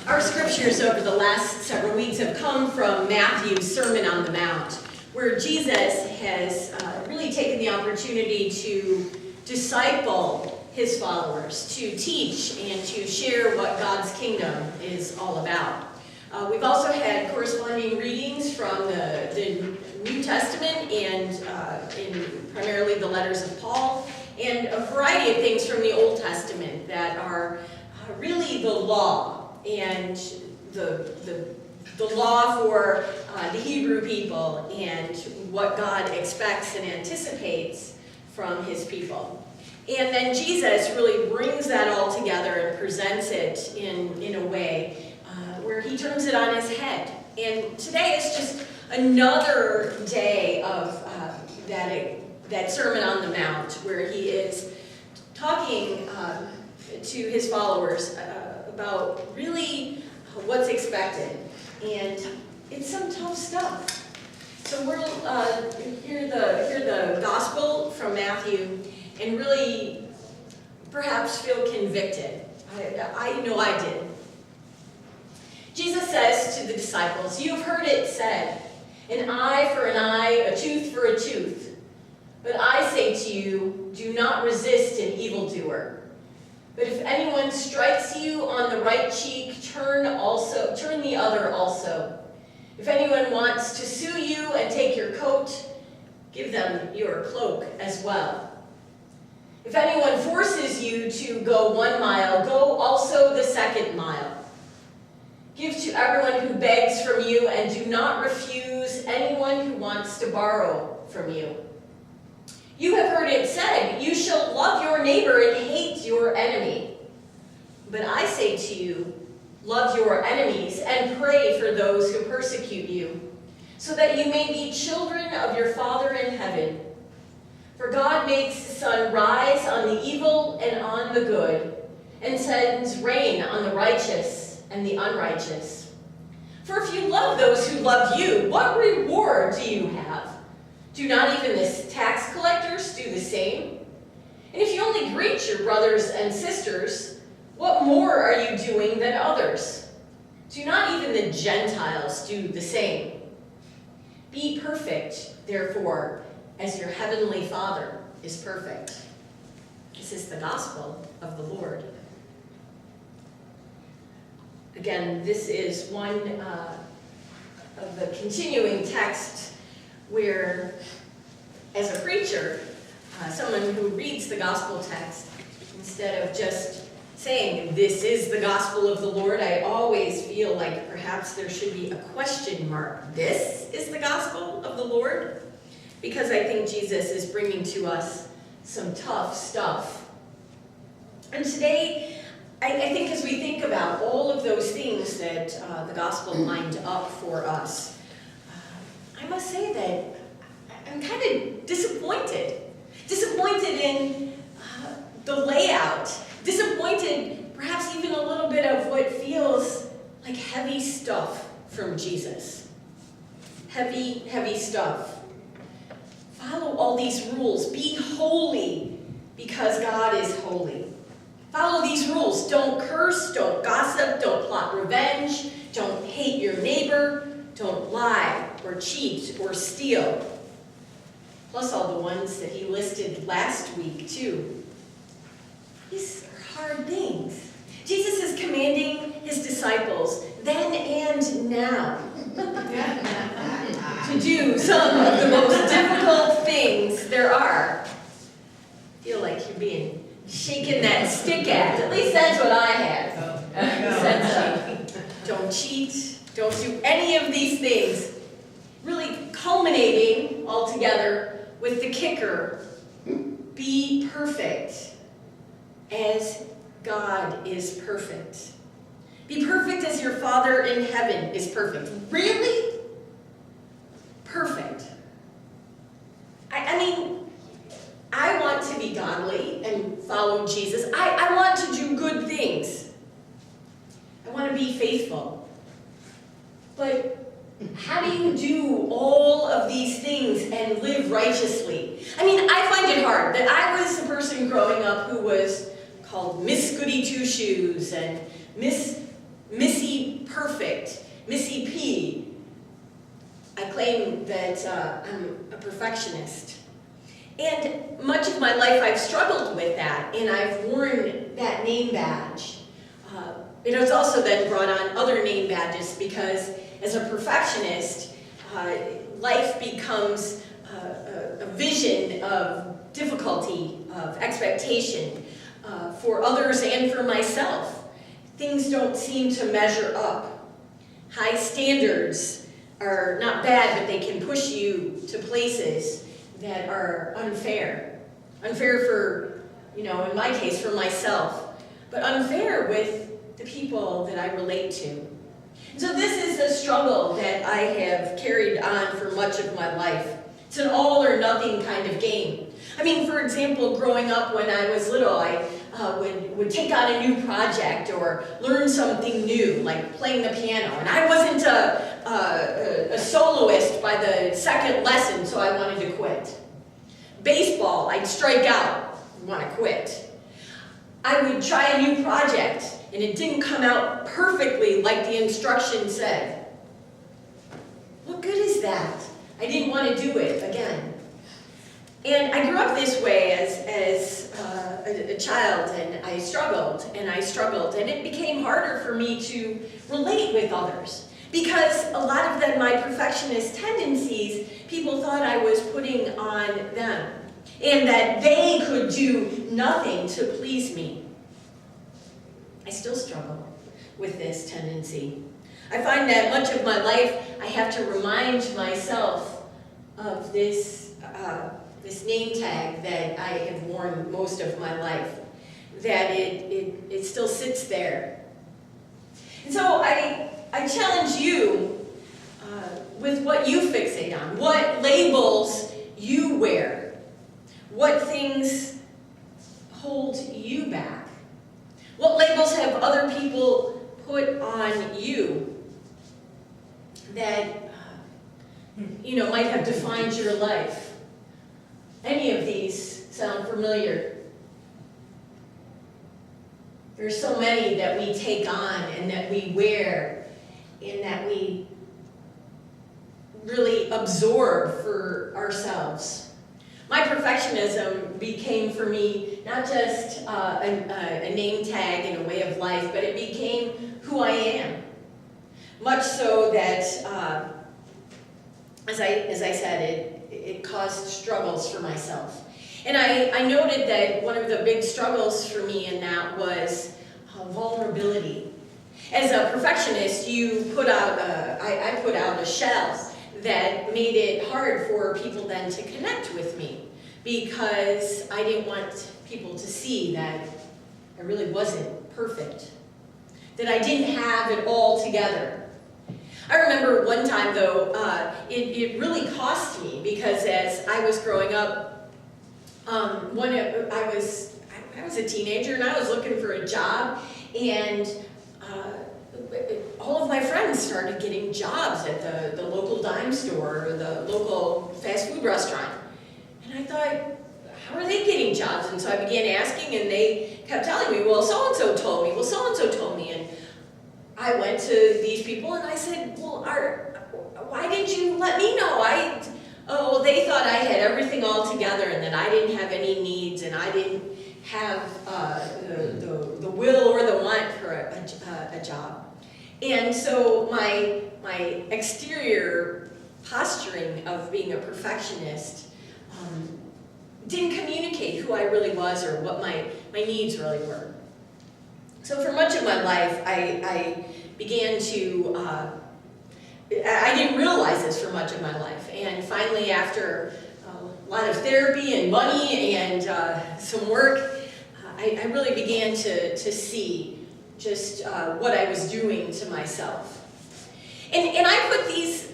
Our scriptures over the last several weeks have come from Matthew's Sermon on the Mount, where Jesus has really taken the opportunity to disciple his followers, to teach and to share what God's kingdom is all about. We've also had corresponding readings from the New Testament and in primarily the letters of Paul, and a variety of things from the Old Testament that are really the law and the law for the Hebrew people and what God expects and anticipates from his people. And then Jesus really brings that all together and presents it in a way where he turns it on his head. And today is just another day of that Sermon on the Mount, where he is talking to his followers about really what's expected. And it's some tough stuff. So we'll hear the gospel from Matthew and really perhaps feel convicted. I know I did. Jesus says to the disciples, "You have heard it said, an eye for an eye, a tooth for a tooth. But I say to you, do not resist an evildoer. But if anyone strikes you on the right cheek, turn the other also. If anyone wants to sue you and take your coat, give them your cloak as well. If anyone forces you to go 1 mile, go also the 2nd mile. Give to everyone who begs from you, and do not refuse anyone who wants to borrow from you. You have heard it said, you shall love your neighbor and hate your enemy. But I say to you, love your enemies and pray for those who persecute you, so that you may be children of your Father in heaven. For God makes the sun rise on the evil and on the good, and sends rain on the righteous and the unrighteous. For if you love those who love you, what reward do you have? Do not even the tax collectors do the same? And if you only greet your brothers and sisters, what more are you doing than others? Do not even the Gentiles do the same? Be perfect, therefore, as your heavenly Father is perfect." This is the gospel of the Lord. Again, this is one of the continuing texts where, as a preacher, someone who reads the gospel text, instead of just saying, "This is the gospel of the Lord," I always feel like perhaps there should be a question mark. This is the gospel of the Lord? Because I think Jesus is bringing to us some tough stuff. And today, I think as we think about all of those things that the gospel lined up for us, I must say that I'm kind of disappointed. Disappointed in the layout. Disappointed, perhaps even a little bit of what feels like heavy stuff from Jesus. Heavy, heavy stuff. Follow all these rules. Be holy because God is holy. Follow these rules. Don't curse, don't gossip, don't plot revenge, don't hate your neighbor, don't lie or cheat or steal. Plus all the ones that he listed last week too. These are hard things. Jesus is commanding his disciples then and now to do some of the most difficult things there are. I feel like you're being shaken that stick at least that's what I had. Don't cheat, don't do any of these things. Really culminating all together with the kicker, be perfect as God is perfect. Be perfect as your Father in heaven is perfect. Really? Perfect. I mean, I want to be godly and follow Jesus. I want to do good things. I want to be faithful. But how do you do all of these things and live righteously? I mean, I find it hard that I was a person growing up who was called Miss Goody Two Shoes and Miss Missy Perfect, Missy P. I claim that I'm a perfectionist. And much of my life I've struggled with that, and I've worn that name badge. It has also then brought on other name badges because as a perfectionist, life becomes a vision of difficulty, of expectation for others and for myself. Things don't seem to measure up. High standards are not bad, but they can push you to places that are unfair. Unfair for, in my case, for myself, but unfair with the people that I relate to. And so this is a struggle that I have carried on for much of my life. It's an all or nothing kind of game. I mean, for example, growing up when I was little, I would take on a new project or learn something new, like playing the piano. And I wasn't a soloist by the second lesson, so I wanted to quit. Baseball, I'd strike out, want to quit. I would try a new project, and it didn't come out perfectly like the instructions said. What good is that? I didn't want to do it again. And I grew up this way as a child, and I struggled, and it became harder for me to relate with others. Because a lot of my perfectionist tendencies, people thought I was putting on them, and that they could do nothing to please me. I still struggle with this tendency. I find that much of my life I have to remind myself of this name tag that I have worn most of my life, that it still sits there. And so I challenge you with what you fixate on, what labels you wear, what things hold you back, what labels have other people put on you that might have defined your life. Any of these sound familiar? There's so many that we take on and that we wear and that we really absorb for ourselves. My perfectionism became for me not just a name tag and a way of life, but it became who I am. Much so that, as I said, it caused struggles for myself. And I noted that one of the big struggles for me in that was vulnerability. As a perfectionist, I put out a shell that made it hard for people then to connect with me, because I didn't want people to see that I really wasn't perfect, that I didn't have it all together. I remember one time, though, it really cost me, because as I was growing up, I was a teenager and I was looking for a job, and all of my friends started getting jobs at the local dime store or the local fast food restaurant. And I thought, how are they getting jobs? And so I began asking, and they kept telling me, well, so-and-so told me, well, so-and-so told me. And I went to these people and I said, well, why didn't you let me know? They thought I had everything all together and that I didn't have any needs and I didn't have the will or the want for a job. And so my exterior posturing of being a perfectionist didn't communicate who I really was or what my needs really were. So for much of my life, I began to, I didn't realize this for much of my life. And finally, after a lot of therapy and money and some work, I really began to see just what I was doing to myself. And I put these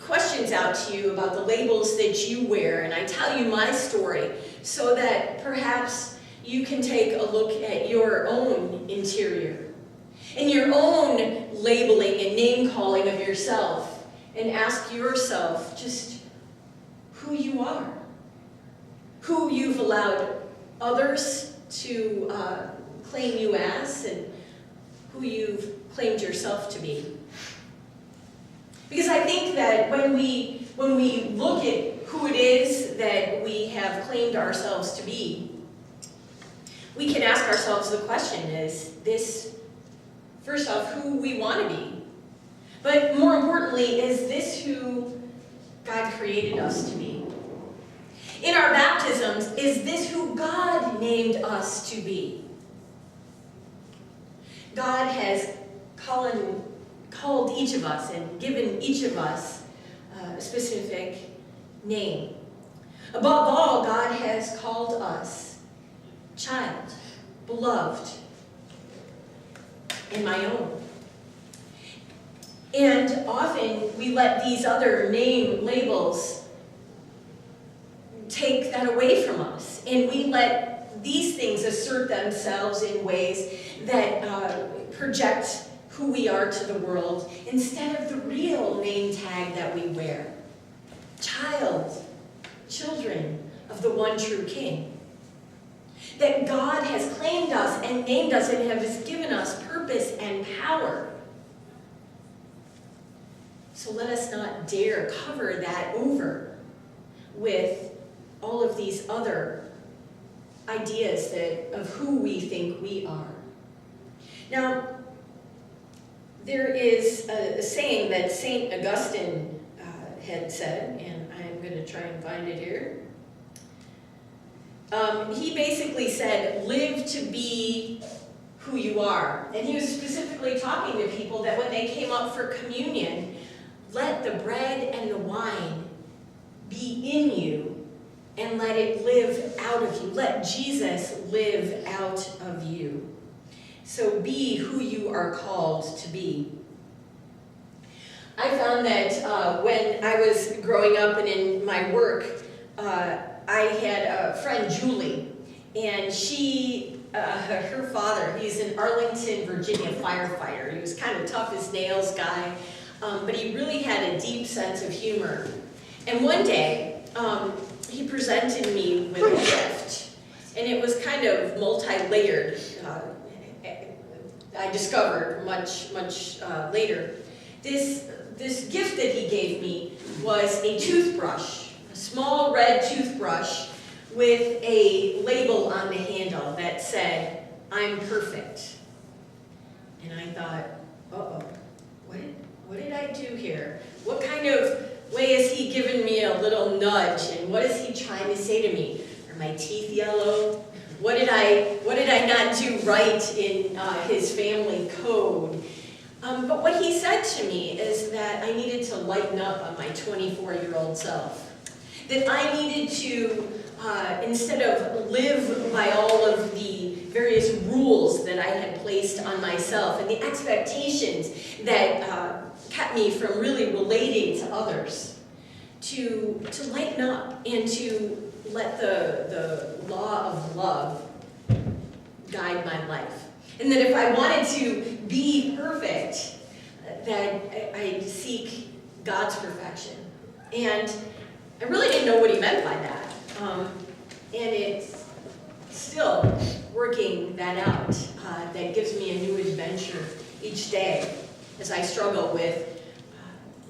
questions out to you about the labels that you wear, and I tell you my story so that perhaps you can take a look at your own interior and your own labeling and name-calling of yourself and ask yourself just who you are, who you've allowed others to claim you as, and who you've claimed yourself to be. Because I think that when we look at who it is that we have claimed ourselves to be, we can ask ourselves the question, is this, first off, who we want to be? But more importantly, is this who God created us to be? In our baptisms, is this who God named us to be? God has called each of us and given each of us a specific name. Above all, God has called us child, beloved, and my own. And often we let these other name labels take that away from us, and we let these things assert themselves in ways that project who we are to the world instead of the real name tag that we wear. Children of the one true King. That God has claimed us and named us and has given us purpose and power. So let us not dare cover that over with all of these other ideas of who we think we are. Now, there is a saying that St. Augustine had said, and I'm going to try and find it here. He basically said, live to be who you are. And he was specifically talking to people that when they came up for communion, let the bread and the wine be in you and let it live out of you. Let Jesus live out of you. So be who you are called to be. I found that when I was growing up and in my work, I had a friend, Julie, and her father, he's an Arlington, Virginia firefighter. He was kind of tough as nails guy, but he really had a deep sense of humor. And one day, he presented me with a gift, and it was kind of multi-layered. I discovered much later. This gift that he gave me was a toothbrush, a small red toothbrush with a label on the handle that said, "I'm perfect." And I thought, uh-oh, what did I do here? What kind of way is he giving me a little nudge, and what is he trying to say to me? Are my teeth yellow? What did I not do right in his family code? But what he said to me is that I needed to lighten up on my 24-year-old self. That I needed to, instead of live by all of the various rules that I had placed on myself and the expectations that kept me from really relating to others, to lighten up and to let the law of love guide my life. And that if I wanted to be perfect, that I'd seek God's perfection. And I really didn't know what he meant by that. And it's still working that out. That gives me a new adventure each day as I struggle with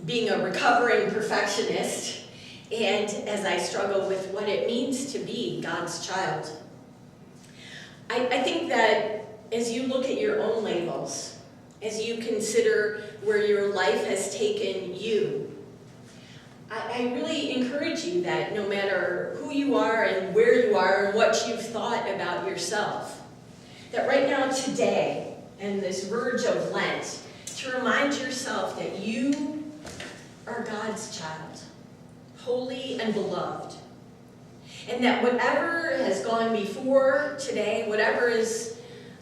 being a recovering perfectionist and as I struggle with what it means to be God's child. I think that as you look at your own labels, as you consider where your life has taken you, I really encourage you that no matter who you are and where you are and what you've thought about yourself, that right now, today, and this verge of Lent, to remind yourself that you are God's child, holy and beloved. And that whatever has gone before today, whatever is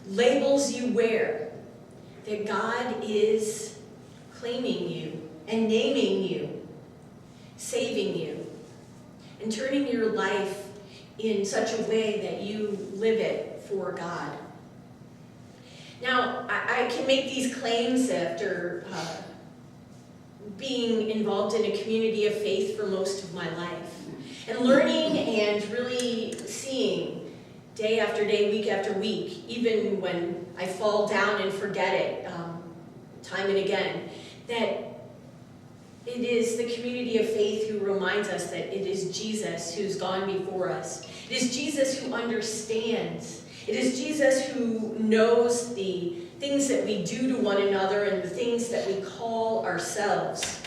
labels you wear, that God is claiming you and naming you, saving you, and turning your life in such a way that you live it for God. Now, I can make these claims after being involved in a community of faith for most of my life. And learning and really seeing day after day, week after week, even when I fall down and forget it time and again, that it is the community of faith who reminds us that it is Jesus who's gone before us. It is Jesus who understands. It is Jesus who knows the things that we do to one another and the things that we call ourselves.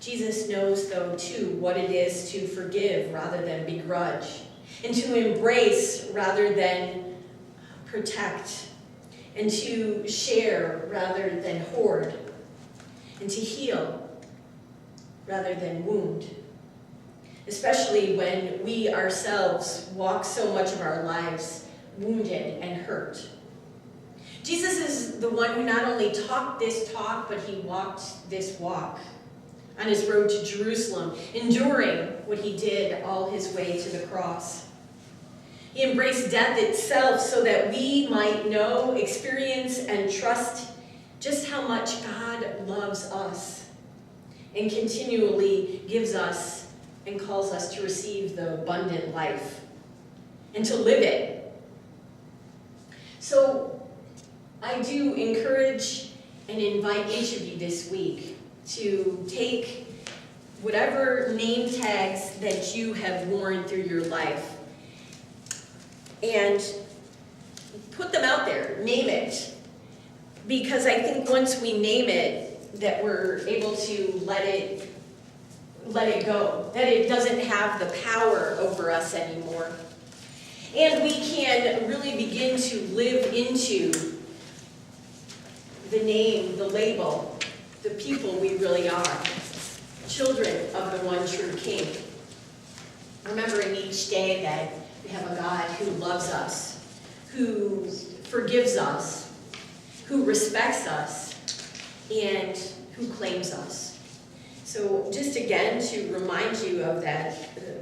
Jesus knows, though, too, what it is to forgive rather than begrudge, and to embrace rather than protect, and to share rather than hoard, and to heal rather than wound, especially when we ourselves walk so much of our lives wounded and hurt. Jesus is the one who not only talked this talk, but he walked this walk on his road to Jerusalem, enduring what he did all his way to the cross. He embraced death itself so that we might know, experience, and trust just how much God loves us and continually gives us and calls us to receive the abundant life and to live it. So I do encourage and invite each of you this week to take whatever name tags that you have worn through your life and put them out there, name it. Because I think once we name it, that we're able to let it go, that it doesn't have the power over us anymore. And we can really begin to live into the name, the label, the people we really are, children of the one true King. Remembering each day that we have a God who loves us, who forgives us, who respects us, and who claims us. So just again to remind you of that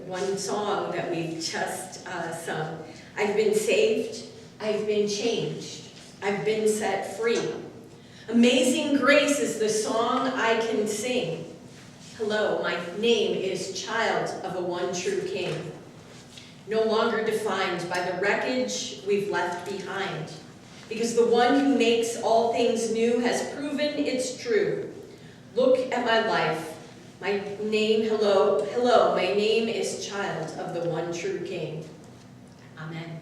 one song that we just sung. I've been saved, I've been changed, I've been set free. Amazing grace is the song I can sing. Hello, my name is child of a one true King. No longer defined by the wreckage we've left behind. Because the one who makes all things new has proven it's true. Look at my life. My name, hello, my name is child of the one true King. Amen.